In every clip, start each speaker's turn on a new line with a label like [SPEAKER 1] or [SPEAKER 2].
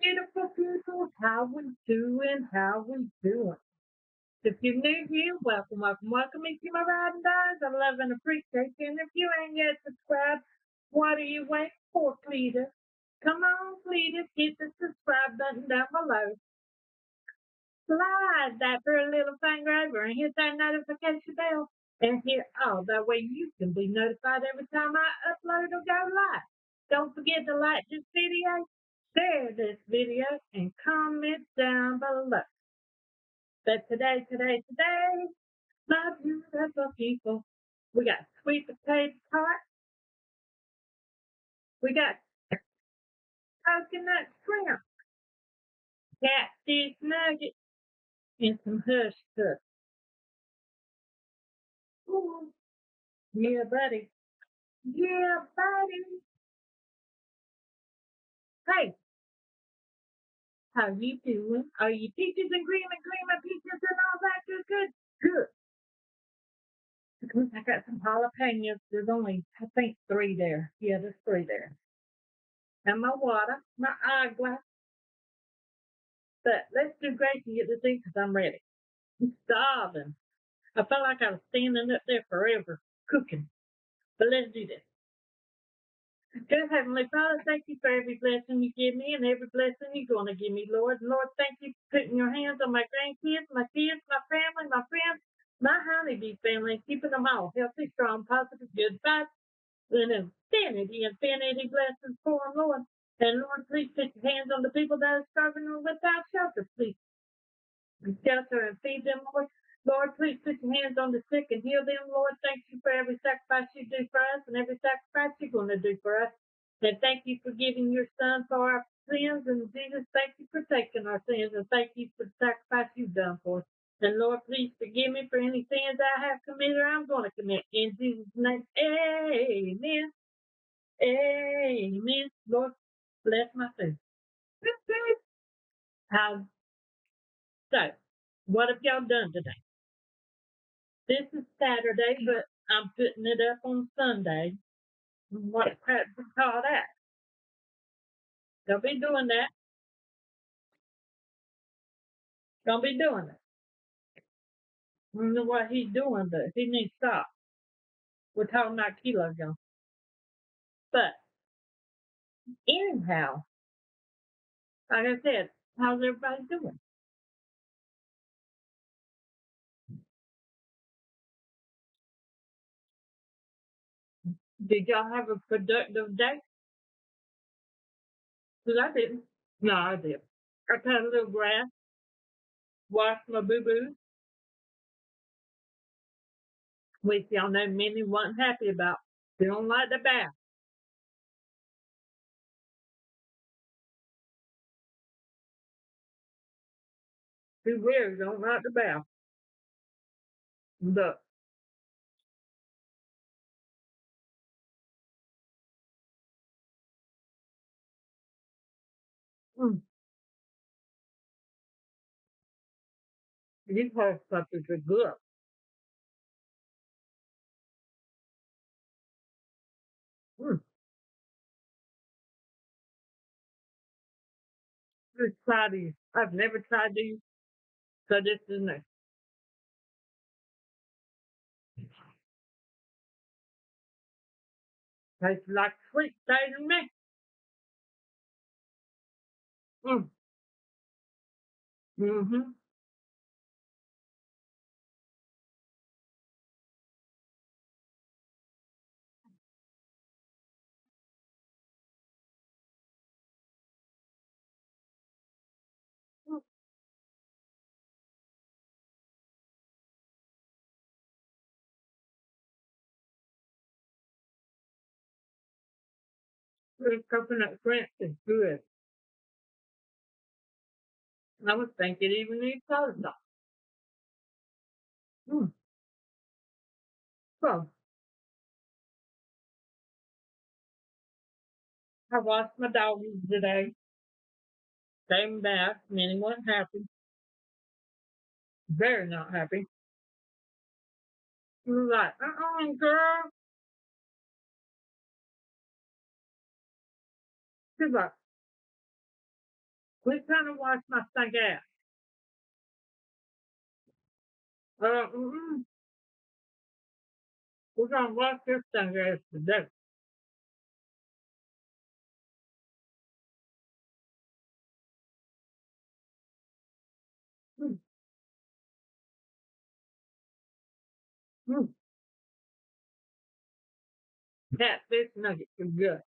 [SPEAKER 1] Beautiful people, how we doing? How we doing? If you're new here, welcome, welcome, welcome. If you're my riding guys, I love and appreciate you. And if you ain't yet subscribed, what are you waiting for, Cletus? Come on, Cletus, hit the subscribe button down below. Slide that pretty little finger over and hit that notification bell. And hit all that way you can be notified every time I upload or go live. Don't forget to like this video, share this video, and comment down below. But today, my beautiful people, we got sweet potato tart, we got coconut shrimp, catfish nuggets, and some hush stuff. Ooh, yeah, buddy. Yeah, buddy. Hey, how you doing? Are you peaches and cream and peaches and all that good, good? Good. Because I got some jalapenos. There's only, I think, 3 there. Yeah, there's 3 there. And my water, my eyeglass. But let's do grace and get this in because I'm ready. I'm starving. I felt like I was standing up there forever cooking. But let's do this. Dear Heavenly Father, thank you for every blessing you give me and every blessing you're going to give me, Lord. Lord, thank you for putting your hands on my grandkids, my kids, my family, my friends, my honeybee family, and keeping them all healthy, strong, positive, good vibes, and infinity blessings for them, Lord. And Lord, please put your hands on the people that are starving without shelter, please. And shelter and feed them, Lord. Lord, please put your hands on the sick and heal them, Lord. Thank you for every sacrifice you do for us and every sacrifice you're going to do for us. And thank you for giving your son for our sins. And Jesus, thank you for taking our sins. And thank you for the sacrifice you've done for us. And Lord, please forgive me for any sins I have committed or I'm going to commit. In Jesus' name, amen. Amen. Lord, bless my food. So, what have y'all done today? This is Saturday, but I'm putting it up on Sunday. What crap do you call that? Don't be doing that. Don't be doing it. I don't know what he's doing, but he needs to stop. We're talking about kilograms. But anyhow, like I said, how's everybody doing? Did y'all have a productive day? Because I didn't. No, I did. I cut a little grass, washed my boo-boo, which y'all know Minnie wasn't happy about. She don't like the bath. She really don't like the bath. But mm, these whole puppies are good. Mm, let's try these. I've never tried these, so this is new. Tastes like sweet potato to me. Mm, mm-hmm. This coconut shrimp is good. I was thinking even these soda sauce. Mm. So I washed my doggies today. Came back. Minnie wasn't happy. Very not happy. She was like, girl. She's like, We're trying to wash my sink out. Uh, mm-mm. We're gonna wash this sink out today. Mm, mm. Catfish nuggets are good.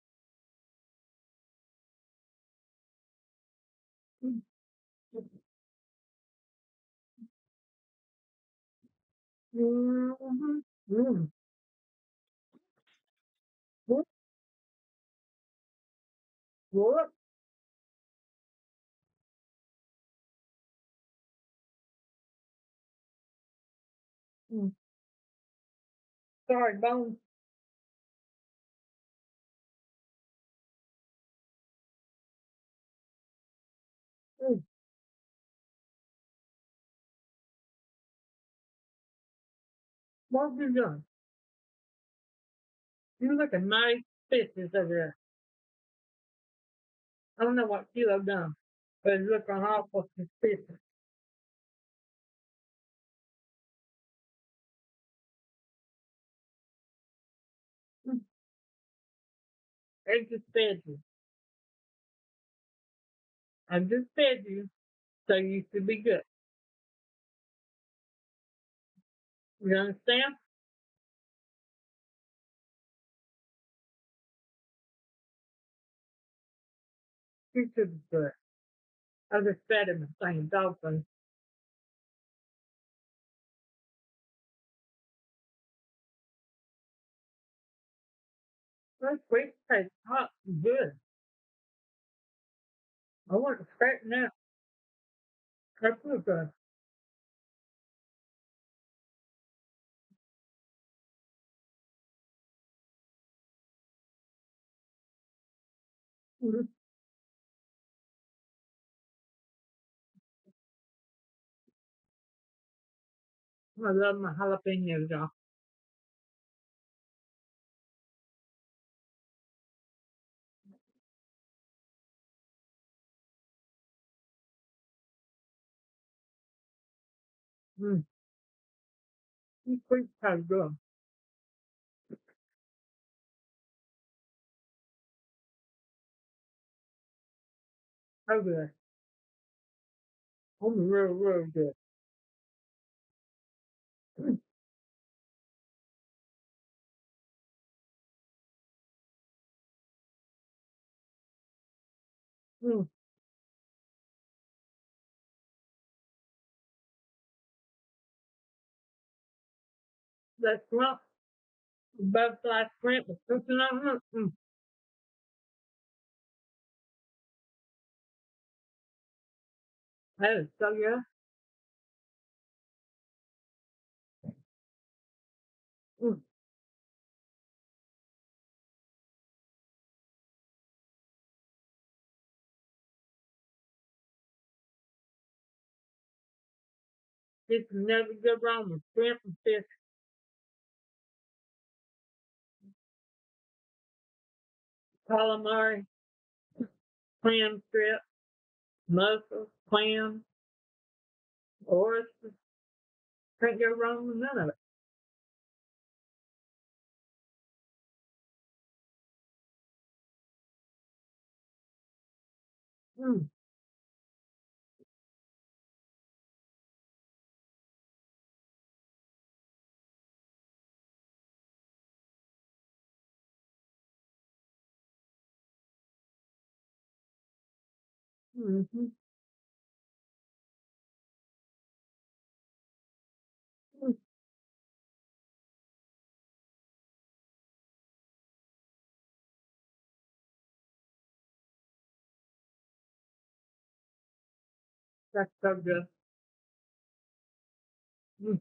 [SPEAKER 1] Mm, mm-hmm. Mm. What? What? Mm. Sorry, bones. Mm. What have you done? You look at nice fishes over there. I don't know what kilo done, but it's looking awful suspicious. Mm. I just fed you. I just fed you, so you should be good. You understand? You should be good. I just fed him the same dog thing. That sweet tastes hot and good. I want to straighten out. That's real good. Mm-hmm. I love my jalapenos, y'all. Mm. These sweet taste good. So good. Real, real good. Mm. Mm. That shrimp, butterfly shrimp with something on it. Mm. That is so good. Mm. You can never go wrong with shrimp and fish, calamari, clam strip, mussels, clams, oysters. Can't go wrong with none of it. Mm. Mm-hmm. Mm. That's so good. Mm.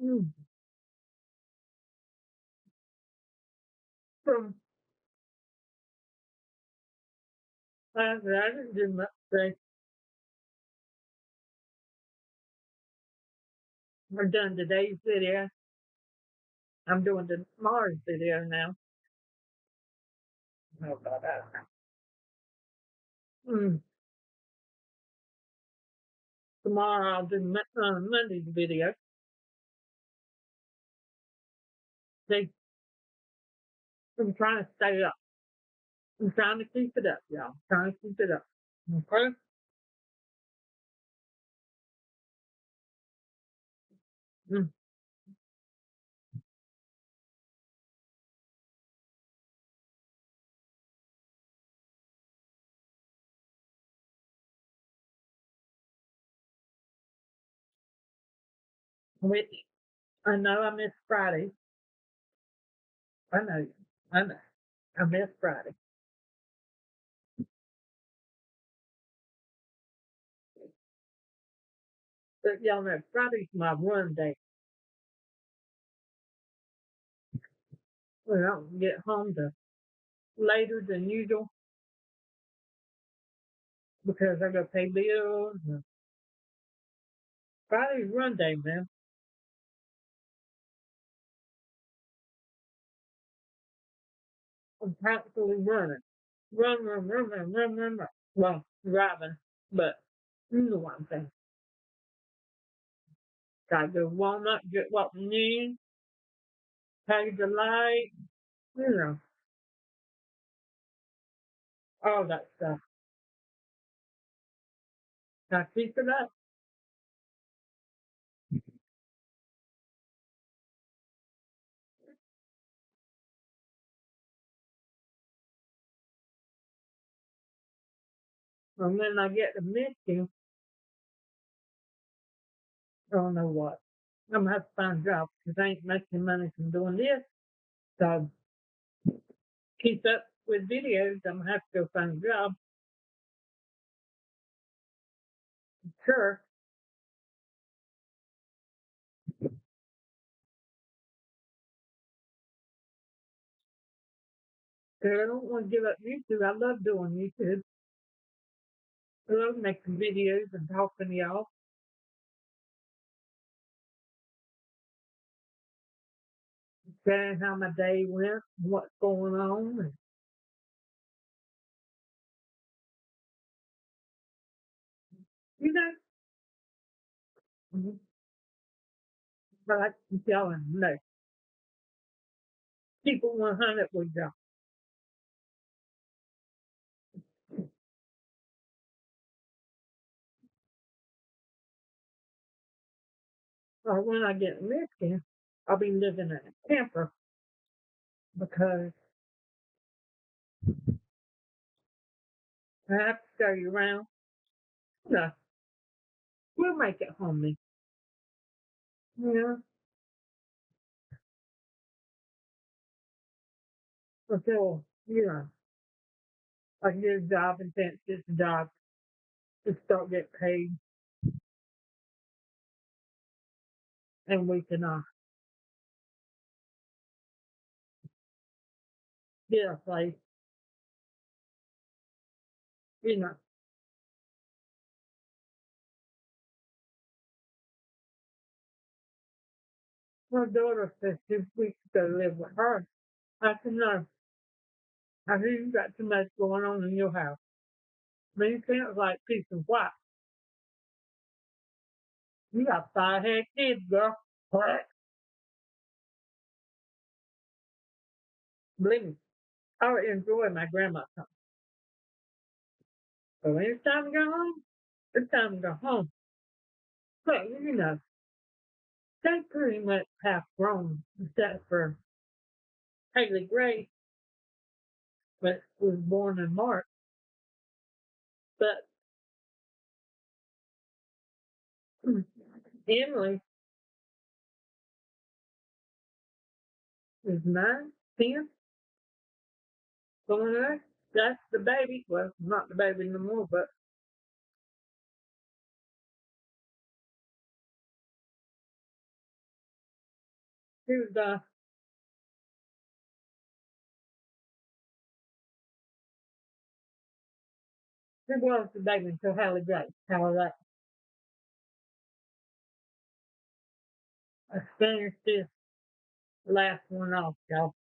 [SPEAKER 1] Mm. So, I didn't do much today. I've done today's video. I'm doing tomorrow's video now. How about that? Tomorrow I'll do Monday's video. See, I'm trying to stay up. I'm trying to keep it up, y'all. I'm trying to keep it up. Okay? Mm. Which I know I missed Friday. I know. I know. I missed Friday. But y'all know Friday's my run day. When I don't get home to later than usual because I got to pay bills. And Friday's run day, man. I'm practically running. Run, run, run, run, run, run, run. Well, driving, but you know what I'm saying. Gotta go to Walmart, get what we need, pay the light, you know, all that stuff. Gotta keep it up. And when I get to Michigan, I don't know what. I'm gonna have to find a job because I ain't making money from doing this. So keep up with videos. I'm gonna have to go find a job. Sure. Because I don't want to give up YouTube. I love doing YouTube. I love making videos and talking to y'all, sharing how my day went, what's going on, and you know, but I keep y'all in the know. Keep it 100 with y'all. Or when I get in Michigan, I'll be living in a camper because I have to show you around. No, we'll make it homey. You know, until, you know, I get a job and finish this job to start getting paid and we can get a place, you know. My daughter said we should go live with her. I said, no, I hear you got too much going on in your house. I mean, you can't like peace and quiet. You got 5 head kids, girl. Believe me, I would enjoy my grandma's home. But when it's time to go home, it's time to go home. But, you know, they pretty much half grown, except for Haley Gray, which was born in March. But Emily is 9, 10, going there. That's the baby. Well, not the baby no more, but she was, she was the baby until Haley Gray. How was that? I finished this last one off, y'all.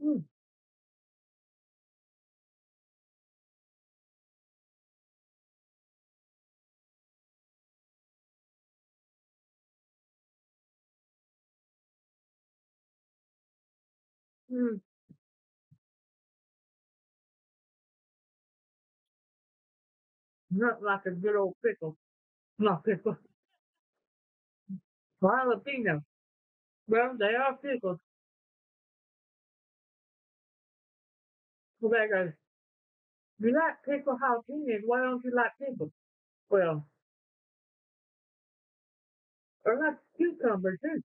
[SPEAKER 1] Mm, mm, not like a good old pickle. Not pickle. Jalapeno. Well, they are pickles. So they go, you like pickle jalapenos, why don't you like pickles? Well, or like cucumber too.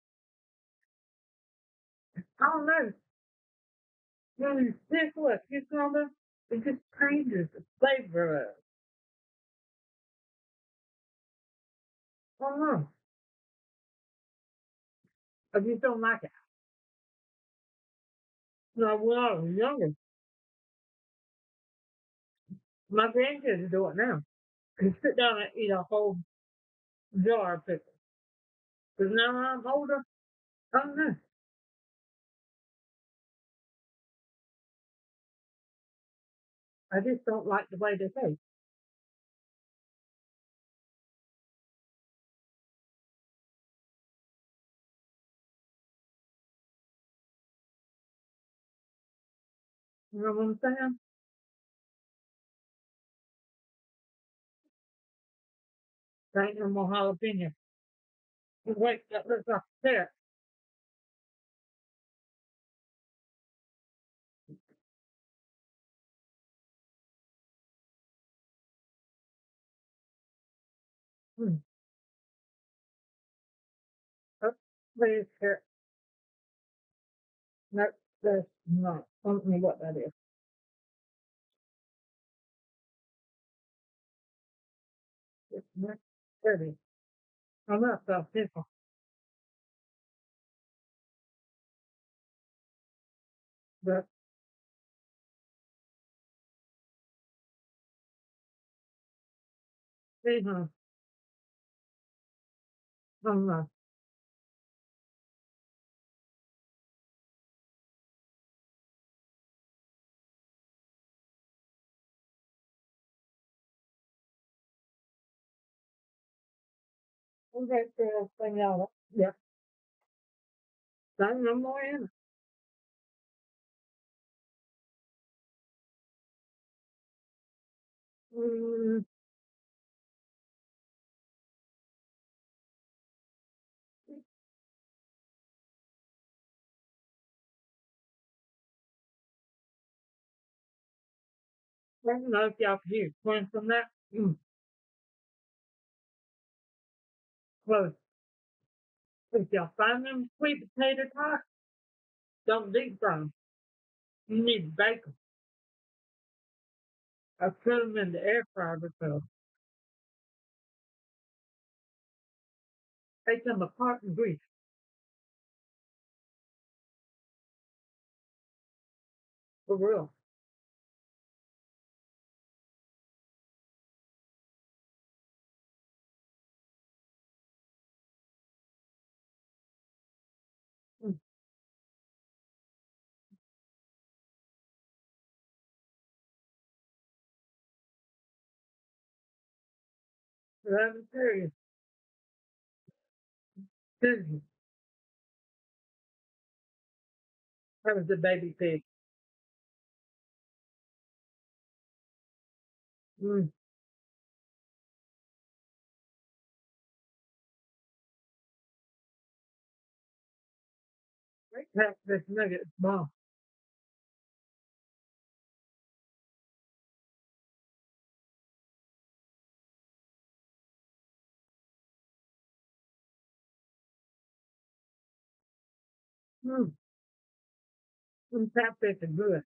[SPEAKER 1] I don't know. When you pickle a cucumber, it just changes the flavor of it. I don't know. I just don't like it. Now, when I was younger, my grandkids do it now. They sit down and eat a whole jar of pickles. Because now I'm older, I don't know. I just don't like the way they taste. You know what I'm saying? There ain't no more jalapeno. Wait, that looks like a carrot. Hmm. Oh, there's carrot. No, that's not. I don't know what that is. It's not pretty. I'm not so pickle. But, see, I'm not. Okay, so thing out. Yeah, there's no more in it. Mm, I don't know if y'all can hear it from that. Close. If y'all find them sweet potato tots, don't deep fry them. You need to bake them. I put them in the air fryer because they come apart in grease. For real. Mm. So let me tell you, Susie, that was the baby pig. Mm. They packed this nugget bomb. Mm. Them catfish are good.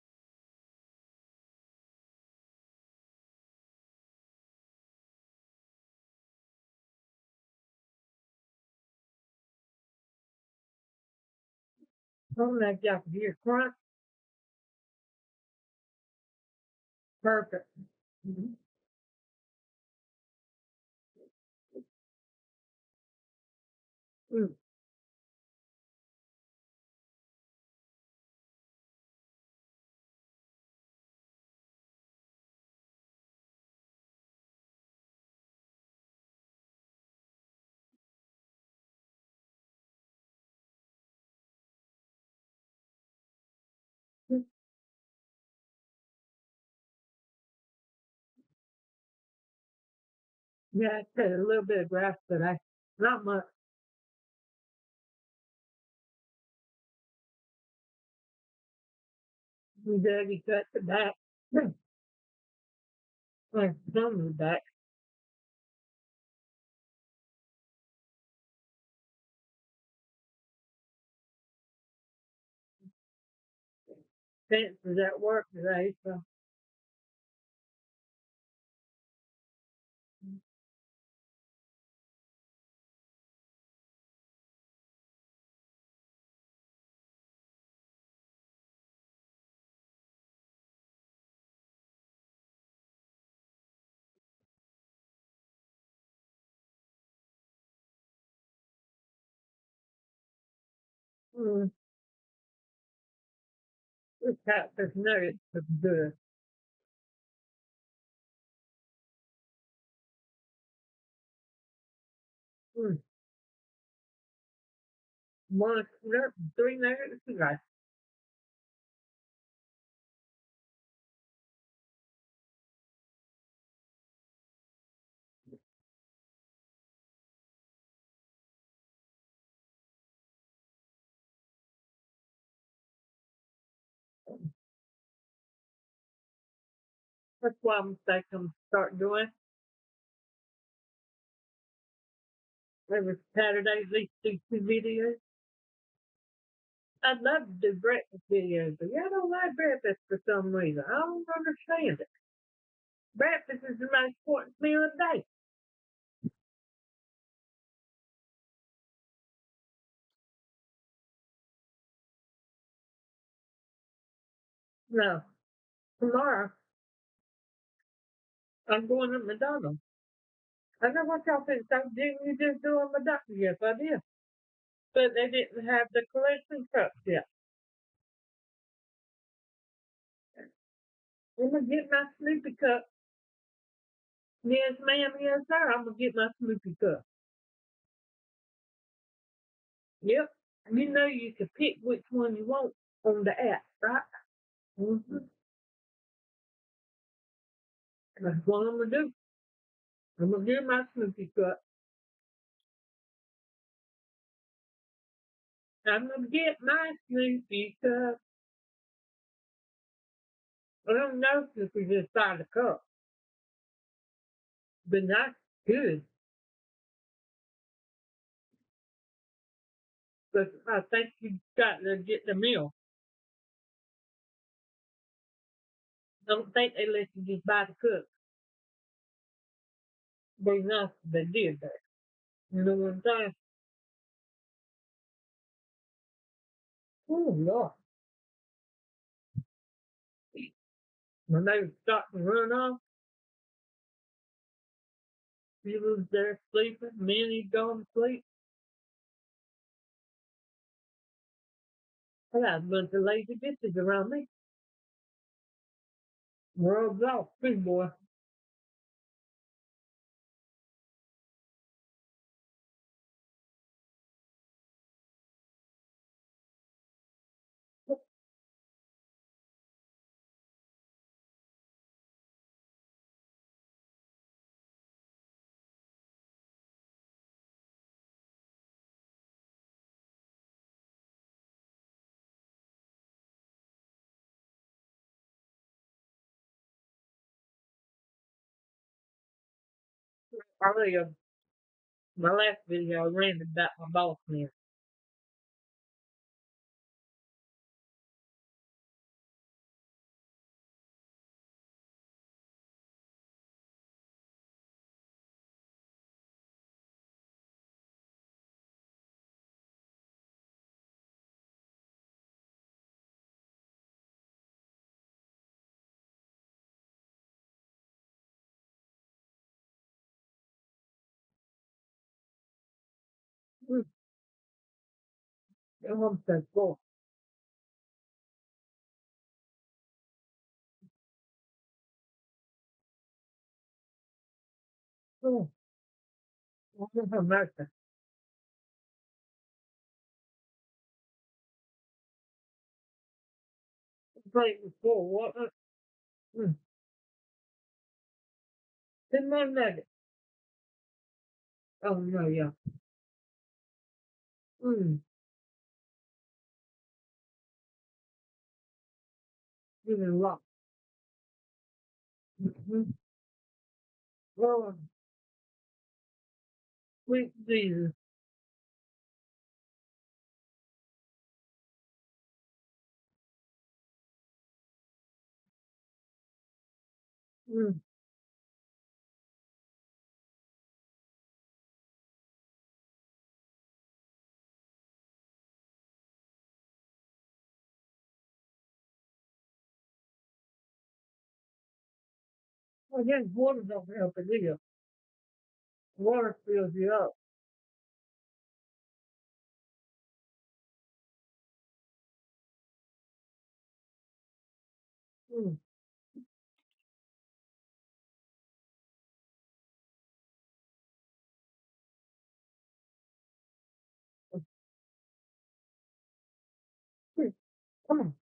[SPEAKER 1] Oh, that y'all can hear crunch. Perfect. Mhm. Mm. Yeah, I said a little bit of grass today. Not much. My daddy cut the back. Like some of the back. Fence is at work today, so mm, this catfish nuggets is good. Mm. One nugget, three nuggets today. That's why I'm thinking start doing every Saturday at least do two videos. I'd love to do breakfast videos, but y'all don't like breakfast for some reason. I don't understand it. Breakfast is the most important meal of the day. No, tomorrow I'm going to McDonald's. I know what y'all think. So didn't you just do a McDonald's? Yes, I did. But they didn't have the collection cups yet. I'm gonna get my Snoopy cup. Yes, ma'am. Yes, sir. I'm gonna get my Snoopy cup. Yep. You know you can pick which one you want on the app, right? Mm-hmm. That's what I'm gonna do. I'm gonna get my Snoopy cup. I'm gonna get my Snoopy cup. I don't know if we just buy the cup, but that's good. But I think you got to get the meal. I don't think they let you just buy the cup. But enough they did that. You know what I'm saying? Oh Lord. When they start to run off, he was there sleeping, Minnie going to sleep. I got a bunch of lazy bitches around me. World's off, big boy. Earlier, my last video, I ranted about my boss man. Mm. I'm so full. Oh, I'm so mercy. The plate was full. What? Mm. 10 more nuggets. Oh, no, yeah. Mm. Even a lot. Mm-hmm. Oh, sweet Jesus. Mm. I guess water don't help it either. Water fills you up. Mm. Mm. Come on.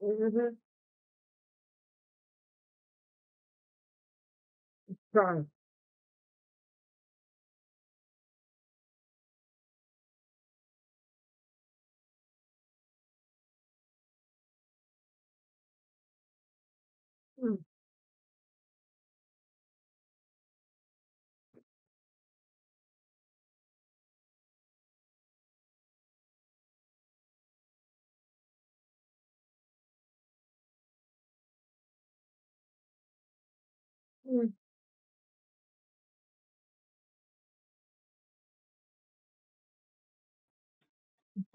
[SPEAKER 1] Mm-hmm. Sorry. Mm. Mm.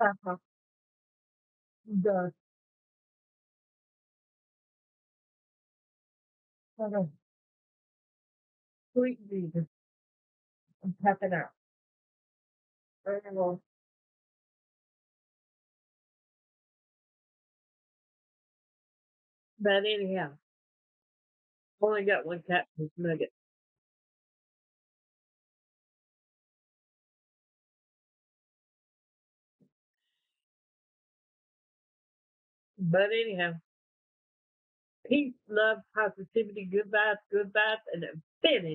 [SPEAKER 1] Uh-huh. The okay. Sweet Jesus. I'm tapping out. Oh, but anyhow, only got one catfish nugget. But anyhow, peace, love, positivity, good vibes, and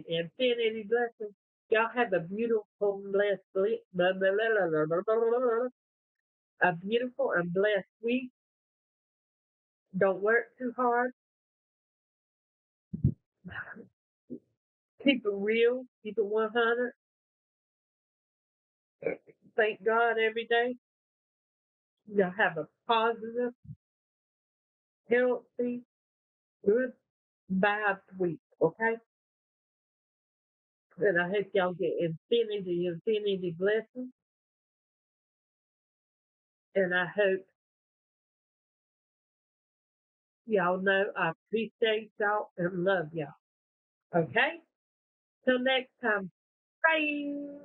[SPEAKER 1] infinity blessings. Y'all have a beautiful, blessed, a beautiful and blessed week. Don't work too hard. Keep it real. Keep it 100. Thank God every day. Y'all have a positive, healthy, good vibes week. Okay. And I hope y'all get infinity blessings. And I hope y'all know I appreciate y'all and love y'all. Okay? Till next time. Bye.